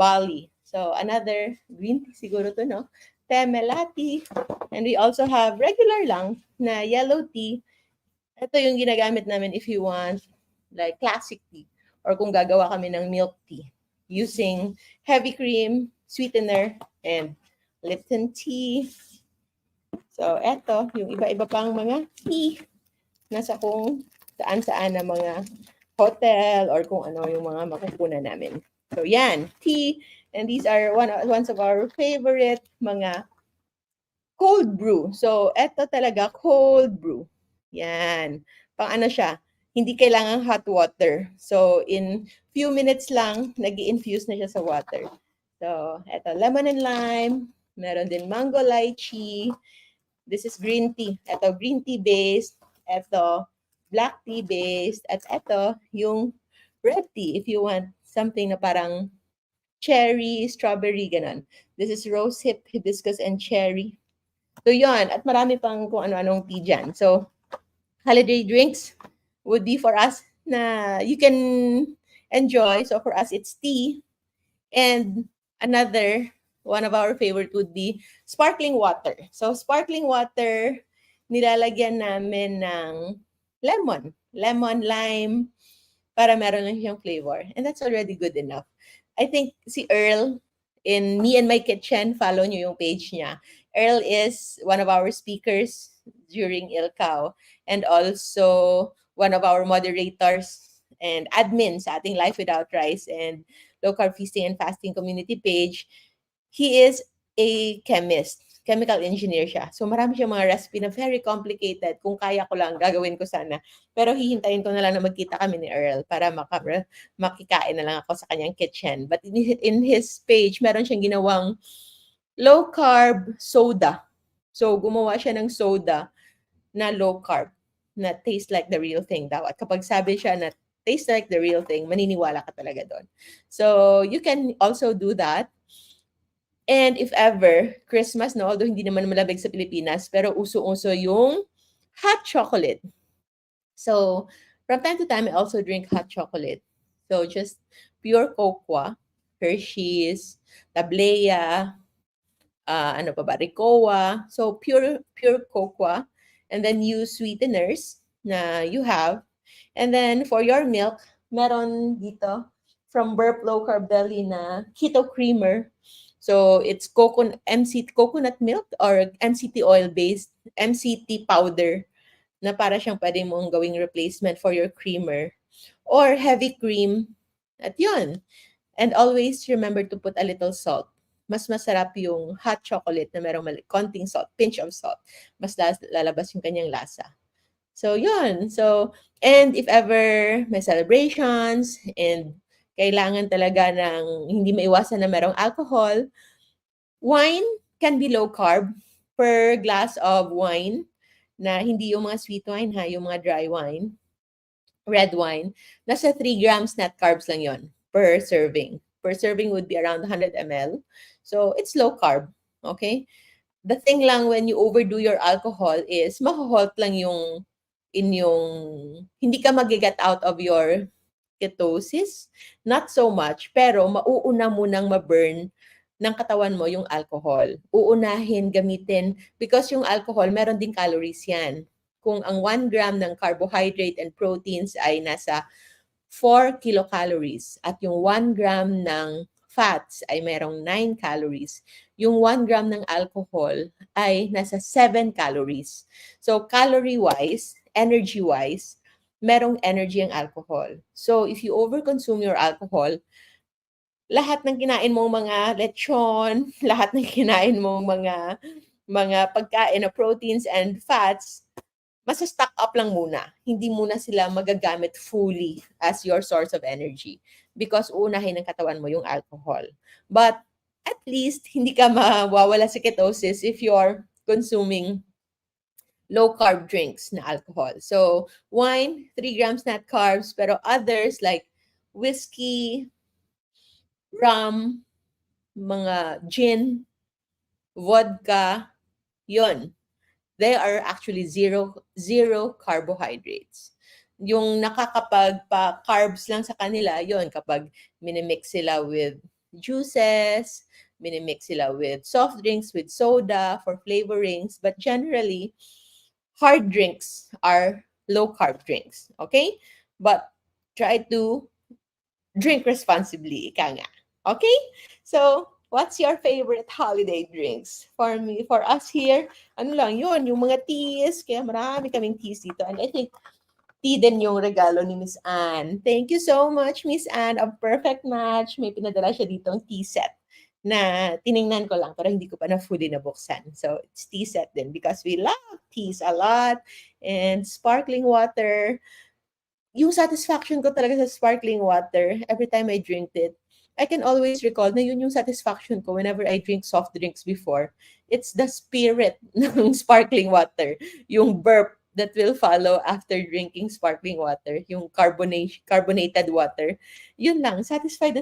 Bali. So, another green tea siguro to, no? Te melati. And we also have regular lang na yellow tea. Ito yung ginagamit namin if you want like classic tea or kung gagawa kami ng milk tea using heavy cream, sweetener, and Lipton tea. So, eto, yung iba-iba pang mga tea nasa kong saan-saan na mga hotel or kung ano yung mga makukunan namin. So yan, tea, and these are ones of our favorite mga cold brew. So eto talaga cold brew. Yan. Pang ano siya, hindi kailangan hot water. So in few minutes lang, nag-infuse na siya sa water. So eto, lemon and lime, meron din mango lychee. This is green tea. Eto green tea based, eto black tea based, at eto yung red tea if you want something na parang cherry, strawberry, ganun. This is rose hip, hibiscus, and cherry. So, yon. At marami pang kung ano-anong tea dyan. So, holiday drinks would be for us na you can enjoy. So, for us, it's tea. And another one of our favorite would be sparkling water. So, sparkling water, nilalagyan namin ng lemon, lime, para meron lang siyang flavor. And that's already good enough. I think si Earl, in Me and My Kitchen, follow nyo yung page niya. Earl is one of our speakers during ILCAO and also one of our moderators and admin sa ating Life Without Rice and Low Carb Feasting and Fasting community page. He is a chemist. Chemical engineer siya. So marami siyang mga recipe na very complicated. Kung kaya ko lang, gagawin ko sana. Pero hihintayin ko na lang na magkita kami ni Earl para makikain na lang ako sa kanyang kitchen. But in his page, meron siyang ginawang low carb soda. So gumawa siya ng soda na low carb, na taste like the real thing daw. At kapag sabi siya na taste like the real thing, maniniwala ka talaga doon. So you can also do that. And if ever, Christmas, no, although hindi naman malabig sa Pilipinas, pero uso-uso yung hot chocolate. So, from time to time, I also drink hot chocolate. So, just pure cocoa, Hershey's, Tablea, ano pa ba, Ricoa. So, pure cocoa. And then use sweeteners na you have. And then, for your milk, meron dito from Burp Low Carb Deli na keto creamer. So it's coconut milk or MCT oil based, MCT powder na para siyang pwede mong gawing replacement for your creamer or heavy cream. At yun. And always remember to put a little salt. Mas masarap yung hot chocolate na merong konting salt, pinch of salt. Mas lalabas yung kanyang lasa. So yun. So, and if ever may celebrations and kailangan talaga ng hindi maiwasan na merong alcohol, wine can be low carb. Per glass of wine, na hindi yung mga sweet wine ha, yung mga dry wine, red wine, nasa 3 grams net carbs lang yon per serving. Per serving would be around 100 ml. So, it's low carb. Okay? The thing lang when you overdo your alcohol is maho-halt lang yung hindi ka mag-get out of your ketosis. Not so much, pero mauuna mo nang ma-burn ng katawan mo yung alcohol. Uunahin gamitin because yung alcohol, meron ding calories yan. Kung ang 1 gram ng carbohydrate and proteins ay nasa 4 kilocalories at yung 1 gram ng fats ay merong 9 calories, yung 1 gram ng alcohol ay nasa 7 calories. So calorie-wise, energy-wise, merong energy ang alcohol. So if you overconsume your alcohol, lahat ng kinain mong mga lechon, lahat ng kinain mong mga pagkain na proteins and fats, masa-stock up lang muna. Hindi muna sila magagamit fully as your source of energy because uunahin ng katawan mo yung alcohol. But at least, hindi ka mawawala sa ketosis if you're consuming low-carb drinks na alcohol. So, wine, 3 grams net carbs, pero others like whiskey, rum, mga gin, vodka, yon. They are actually zero carbohydrates. Yung nakakapagpa-carbs lang sa kanila, yon kapag minimix sila with juices, minimix sila with soft drinks, with soda for flavorings. But generally, hard drinks are low-carb drinks. Okay? But try to drink responsibly, ika nga. Okay? So, what's your favorite holiday drinks? For me, for us here, ano lang yun, yung mga teas, kaya marami kaming teas dito. And I think tea din yung regalo ni Miss Anne. Thank you so much, Miss Anne. A perfect match. May pinadala siya ditong tea set na tiningnan ko lang pero hindi ko pa na fully nabuksan. So, it's tea set din because we love teas a lot and sparkling water. Yung satisfaction ko talaga sa sparkling water every time I drink it, I can always recall na yun yung satisfaction ko whenever I drink soft drinks before. It's the spirit ng sparkling water, yung burp that will follow after drinking sparkling water, yung carbonated water. Yun lang, satisfied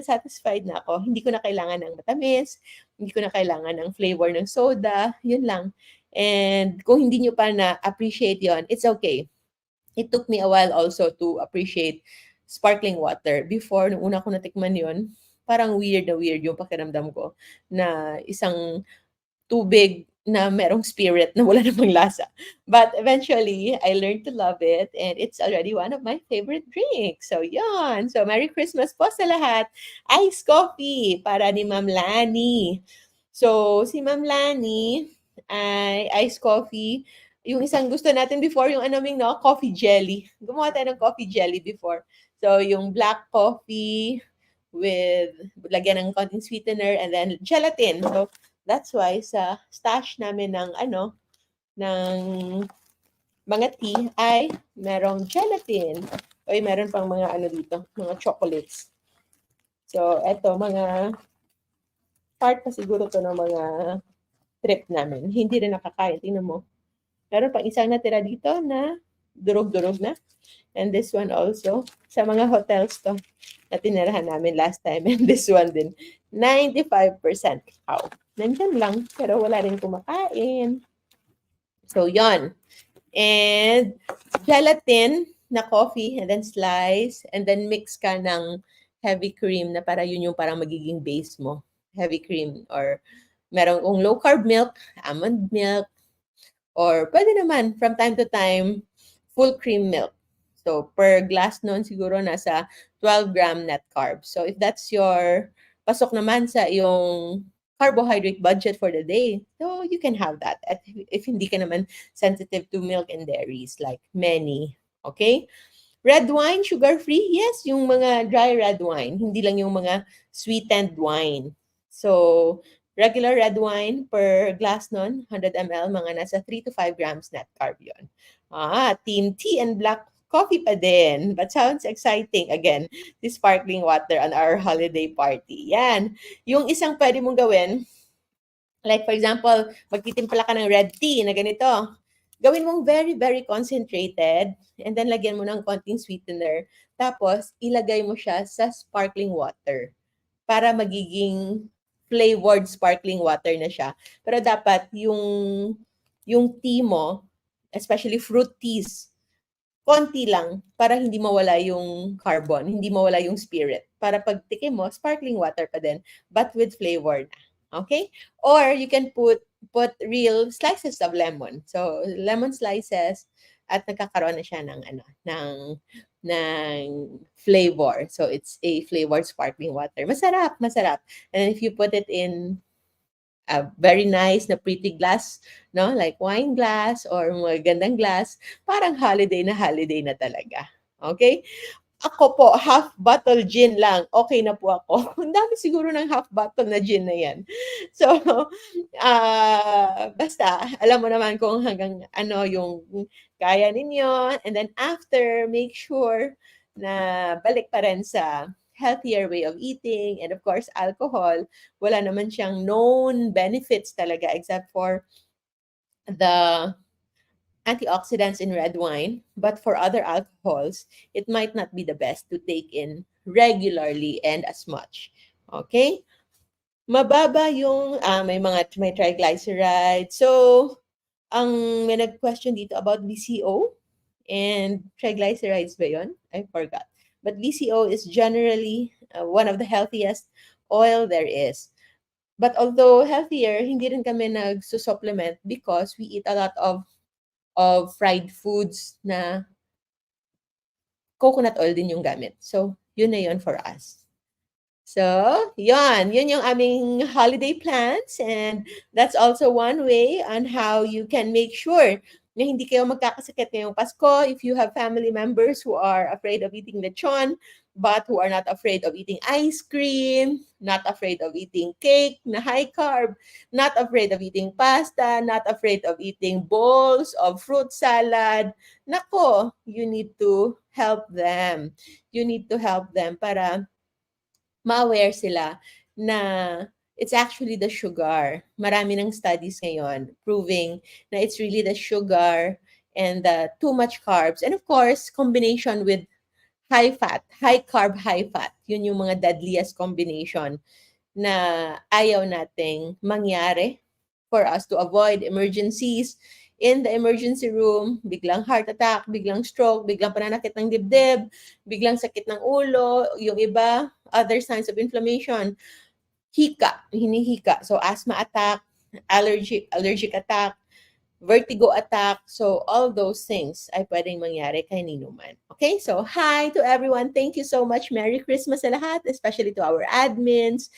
na ako. Hindi ko na kailangan ng matamis, hindi ko na kailangan ng flavor ng soda, yun lang. And kung hindi nyo pa na-appreciate yon, it's okay. It took me a while also to appreciate sparkling water. Before, nung una ko natikman yun, parang weird na weird yung pakiramdam ko na isang tubig na merong spirit na wala namang lasa. But eventually, I learned to love it and it's already one of my favorite drinks. So, yon. So, Merry Christmas po sa lahat. Ice coffee para ni Ma'am Lani. So, si Ma'am Lani ay ice coffee. Yung isang gusto natin before, yung anaming no, coffee jelly. Gumawa tayo ng coffee jelly before. So, yung black coffee with lagyan ng konting sweetener and then gelatin. So, that's why sa stash namin ng ng mga tea ay merong gelatin. O meron pang mga dito, mga chocolates. So, eto, mga part pa siguro to ng mga trip namin. Hindi rin nakakain. Tingnan mo. Meron pang isang natira dito na durog-durog na. And this one also. Sa mga hotels to na tinirahan namin last time. And this one din. 95% cacao. Nandyan lang. Pero wala rin kumakain. So, yon. And gelatin na coffee and then slice and then mix ka ng heavy cream na para yun yung parang magiging base mo. Heavy cream or meron kung low carb milk, almond milk, or pwede naman from time to time full cream milk. So per glass noon siguro nasa 12 gram net carbs. So if that's your pasok naman sa yung carbohydrate budget for the day, so you can have that. At if hindi ka naman sensitive to milk and dairies like many. Okay? Red wine, sugar-free? Yes, yung mga dry red wine. Hindi lang yung mga sweetened wine. So, regular red wine per glass nun, 100 ml, mga nasa 3 to 5 grams net carb yun. Team tea and black coffee pa din. But sounds exciting. Again, the sparkling water on our holiday party. Yan. Yung isang pwede mong gawin, like for example, magtitimpla ka ng red tea na ganito. Gawin mong very, very concentrated and then lagyan mo ng konting sweetener. Tapos, ilagay mo siya sa sparkling water para magiging flavored sparkling water na siya. Pero dapat yung tea mo, especially fruit teas, konti lang para hindi mawala yung carbon, hindi mawala yung spirit. Para pag tikim mo, sparkling water pa din, but with flavor na. Okay? Or you can put real slices of lemon. So, lemon slices at nagkakaroon na siya ng ng flavor. So, it's a flavored sparkling water. Masarap, masarap. And if you put it in a very nice na pretty glass, no? Like wine glass or magandang glass, parang holiday na talaga. Okay? Ako po, half bottle gin lang. Okay na po ako. Ang dami siguro ng half bottle na gin na yan. So, basta, alam mo naman kung hanggang ano yung kaya ninyo. And then after, make sure na balik pa rin sa healthier way of eating. And of course, alcohol, wala naman siyang known benefits talaga except for the antioxidants in red wine, but for other alcohols, it might not be the best to take in regularly and as much. Okay? Mababa yung may triglycerides. So, may nag-question dito about VCO and triglycerides ba yun? I forgot. But VCO is generally one of the healthiest oil there is. But although healthier, hindi rin kami nagsusupplement because we eat a lot of fried foods na coconut oil din yung gamit. So, yun na yun for us. So, yun yung aming holiday plans and that's also one way on how you can make sure na hindi kayo magkakasakit ngayong Pasko. If you have family members who are afraid of eating lechon, but who are not afraid of eating ice cream, not afraid of eating cake na high carb, not afraid of eating pasta, not afraid of eating bowls of fruit salad, nako, you need to help them. You need to help them para ma-aware sila na it's actually the sugar. Marami ng studies ngayon proving na it's really the sugar and the too much carbs. And of course, combination with high fat, high carb, high fat. Yun yung mga deadliest combination na ayaw nating mangyari for us to avoid emergencies in the emergency room, biglang heart attack, biglang stroke, biglang pananakit ng dibdib, biglang sakit ng ulo, yung iba, other signs of inflammation, hika, hinihika. So asthma attack, allergic attack, vertigo attack. So all those things ay pwedeng mangyari kay Ninuman. Okay? So hi to everyone. Thank you so much. Merry Christmas sa lahat, especially to our admins,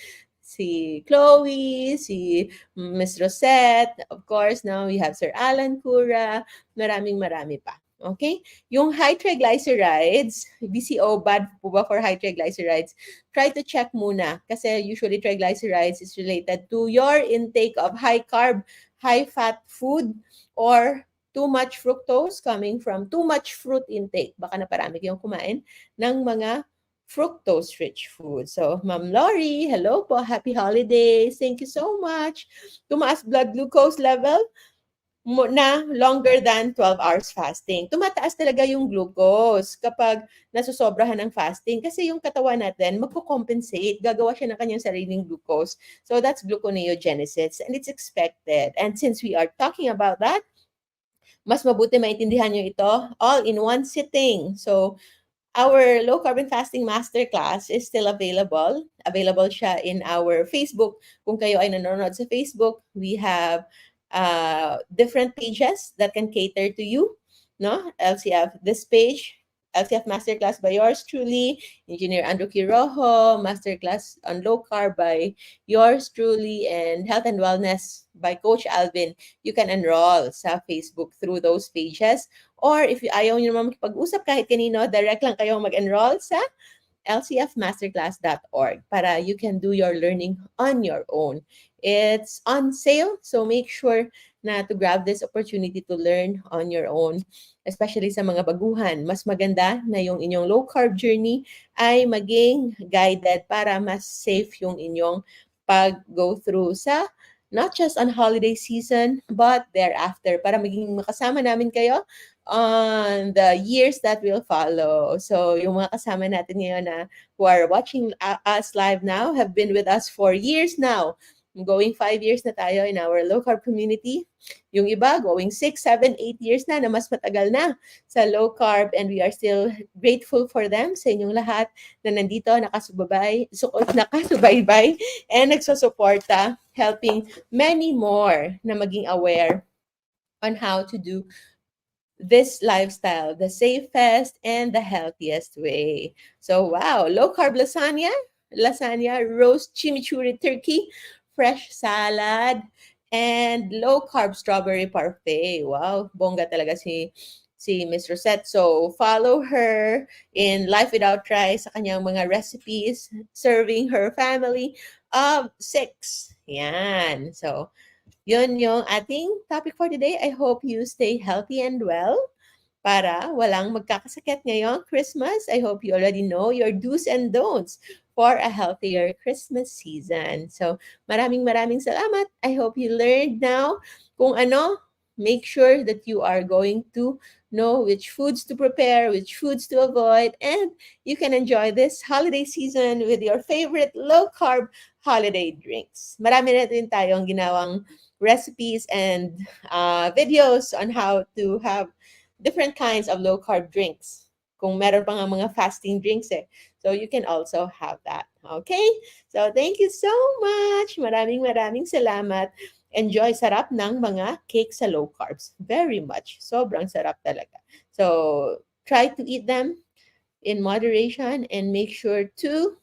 si Chloe, si Miss Rosette, of course, now we have Sir Alan Cura, marami pa. Okay? Yung high triglycerides, BCO, bad po ba for high triglycerides? Try to check muna kasi usually triglycerides is related to your intake of high carb, high fat food or too much fructose coming from too much fruit intake. Baka naparami kayong kumain ng mga fructose-rich food. So, Ma'am Lori, hello po. Happy holidays. Thank you so much. Tumaas blood glucose level na longer than 12 hours fasting. Tumataas talaga yung glucose kapag nasusobrahan ng fasting kasi yung katawan natin magko-compensate. Gagawa siya ng kanyang sariling glucose. So, that's gluconeogenesis and it's expected. And since we are talking about that, mas mabuti maintindihan nyo ito all in one sitting. So, our low carbon fasting masterclass is still available. Available siya in our Facebook. Kung kayo ay nanonood sa Facebook, we have different pages that can cater to you. No? LCF, this page, LCF Masterclass by yours truly, Engineer Andrew Quirojo, Masterclass on Low Carb by yours truly, and Health and Wellness by Coach Alvin. You can enroll sa Facebook through those pages. Or if ayaw nyo naman makipag-usap kahit kanino, direct lang kayong mag-enroll sa lcfmasterclass.org para you can do your learning on your own. It's on sale, so make sure na to grab this opportunity to learn on your own, especially sa mga baguhan. Mas maganda na yung inyong low-carb journey ay maging guided para mas safe yung inyong pag-go through sa not just on holiday season, but thereafter para maging makasama namin kayo on the years that will follow. So, yung mga kasama natin ngayon na who are watching us live now have been with us for years now. Going 5 years na tayo in our low carb community. Yung iba, going 6, 7, 8 years na mas matagal na sa low carb and we are still grateful for them, sa inyong lahat na nandito, nakasubaybay and nagsusuporta, helping many more na maging aware on how to do this lifestyle the safest and the healthiest way. So, wow, low carb lasagna, roast chimichurri turkey, fresh salad, and low carb strawberry parfait. Wow, bongga talaga si Miss Rosette. So, follow her in Life Without Rice sa kanyang mga recipes, serving her family of 6. Yan. So, yun yung ating topic for today. I hope you stay healthy and well para walang magkakasakit ngayong Christmas. I hope you already know your do's and don'ts for a healthier Christmas season. So, maraming salamat. I hope you learned now kung ano. Make sure that you are going to know which foods to prepare, which foods to avoid, and you can enjoy this holiday season with your favorite low-carb holiday drinks. Marami na din tayong ginawang recipes and videos on how to have different kinds of low-carb drinks. Kung meron pa nga mga fasting drinks eh. So you can also have that. Okay? So thank you so much. Maraming salamat. Enjoy sarap ng mga cake sa low carbs. Very much. Sobrang sarap talaga. So try to eat them in moderation and make sure to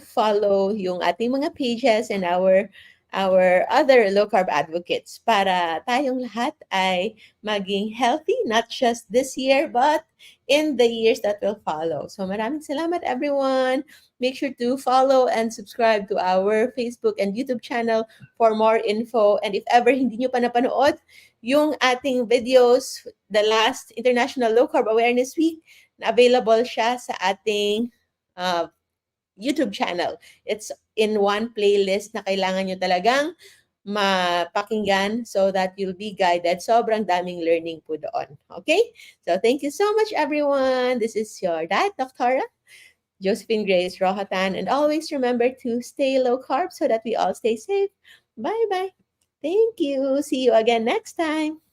follow yung ating mga pages and our our other low carb advocates para tayong lahat ay maging healthy, not just this year, but in the years that will follow. So maraming salamat everyone. Make sure to follow and subscribe to our Facebook and YouTube channel for more info. And if ever hindi nyo pa napanood yung ating videos, the last International Low Carb Awareness Week, na available siya sa ating uh, YouTube channel. It's in one playlist na kailangan nyo talagang mapakinggan so that you'll be guided. Sobrang daming learning po doon. Okay? So thank you so much everyone. This is your Diet Doctora, Josephine Grace Rohatan. And always remember to stay low carb so that we all stay safe. Bye-bye. Thank you. See you again next time.